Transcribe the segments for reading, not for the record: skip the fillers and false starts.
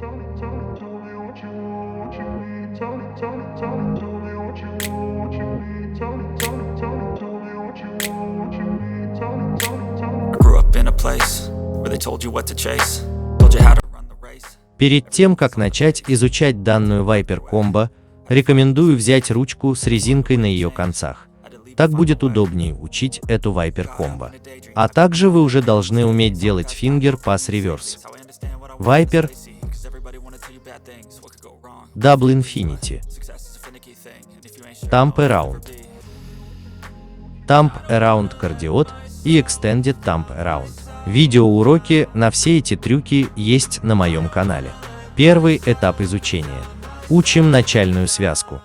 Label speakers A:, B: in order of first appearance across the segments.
A: I grew up in a place where they told you what to chase, told you how to run the race.
B: Перед тем, как начать изучать данную Viper Combo, рекомендую взять ручку с резинкой на ее концах. Так будет удобнее учить эту Viper Combo. А также вы уже должны уметь делать Finger Pass Reverse, Viper, Double Infinity, Thumb Around, Thumb Around Cardiot и Extended Thumb Around. Видеоуроки на все эти трюки есть на моем канале. Первый этап изучения. Учим начальную связку.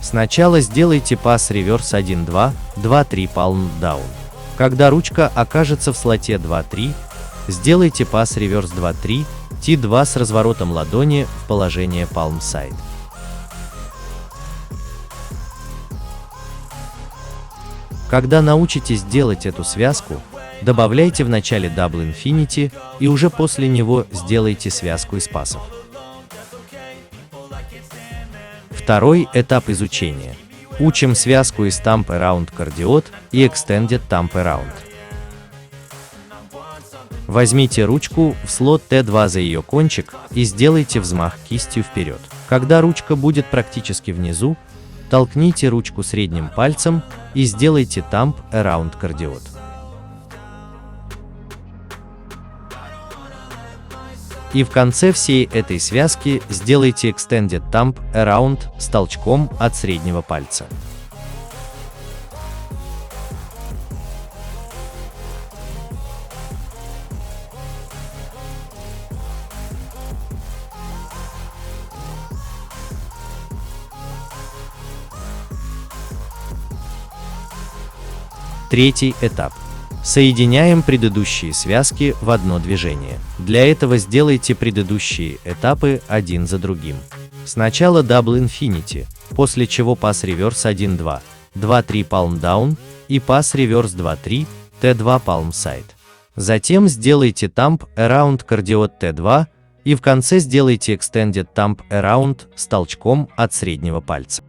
B: Сначала сделайте пас реверс 1-2, 2-3 palm down. Когда ручка окажется в слоте 2-3, сделайте пас реверс 2-3, T2 с разворотом ладони в положение palm side. Когда научитесь делать эту связку, добавляйте в начале Double Infinity и уже после него сделайте связку из пасов. Второй этап изучения. Учим связку из Thumb Around Cardiot и Extended Thumb Around. Возьмите ручку в слот T2 за ее кончик и сделайте взмах кистью вперед. Когда ручка будет практически внизу, толкните ручку средним пальцем и сделайте Thumb Around Cardiot. И в конце всей этой связки сделайте Extended Thumb Around с толчком от среднего пальца. Третий этап. Соединяем предыдущие связки в одно движение. Для этого сделайте предыдущие этапы один за другим. Сначала Double Infinity, после чего пас реверс 1-2, 2-3 palm down и пас реверс 2-3, T2 palm side. Затем сделайте Thumb Around Cardiot T2 и в конце сделайте Extended Thumb Around с толчком от среднего пальца.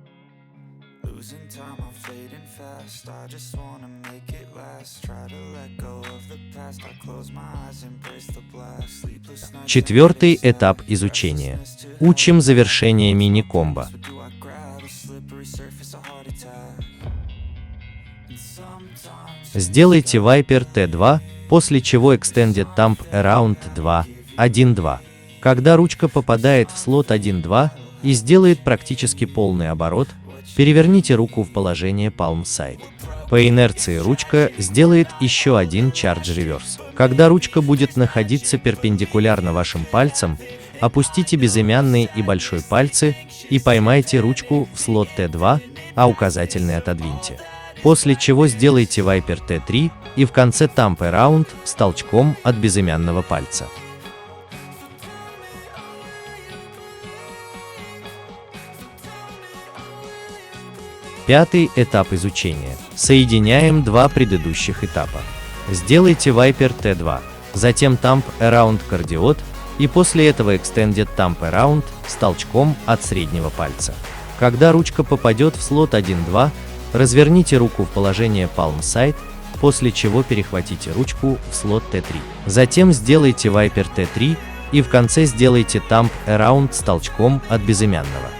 B: Четвертый этап изучения. Учим завершение мини-комбо. Сделайте Viper T2, после чего Extended Thumb Around 2, 1-2. Когда ручка попадает в слот 1-2 и сделает практически полный оборот, переверните руку в положение Palm Side. По инерции ручка сделает еще один Charge Reverse. Когда ручка будет находиться перпендикулярно вашим пальцам, опустите безымянный и большой пальцы и поймайте ручку в слот T2, а указательный отодвиньте. После чего сделайте Viper T3 и в конце Thumb Around с толчком от безымянного пальца. Пятый этап изучения. Соединяем два предыдущих этапа. Сделайте Viper T2, затем Thumb Around Cardiot и после этого Extended Thumb Around с толчком от среднего пальца. Когда ручка попадет в слот 1-2, разверните руку в положение Palm Side, после чего перехватите ручку в слот T3. Затем сделайте Viper T3 и в конце сделайте Thumb Around с толчком от безымянного.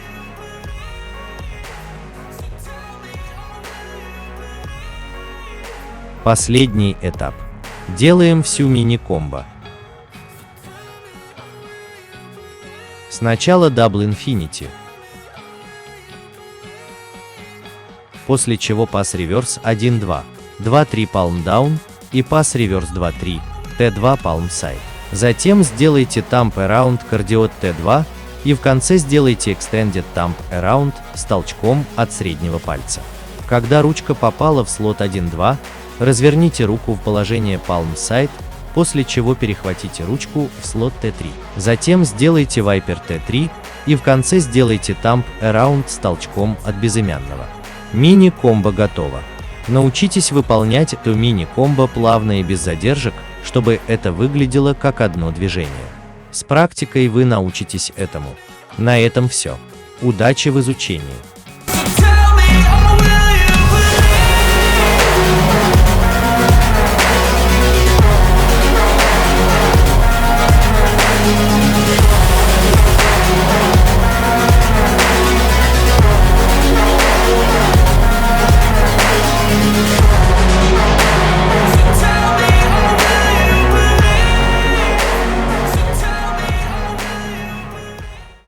B: Последний этап. Делаем всю мини-комбо. Сначала Double Infinity, после чего пас реверс 1-2, 2-3 palm down и пас реверс 2-3, T2 palm side. Затем сделайте Thumb Around Cardiot T2 и в конце сделайте Extended Thumb Around с толчком от среднего пальца. Когда ручка попала в слот 1-2, разверните руку в положение Palm Side, после чего перехватите ручку в слот T3. Затем сделайте Viper T3 и в конце сделайте Thumb Around с толчком от безымянного. Мини-комбо готово. Научитесь выполнять эту мини-комбо плавно и без задержек, чтобы это выглядело как одно движение. С практикой вы научитесь этому. На этом все. Удачи в изучении!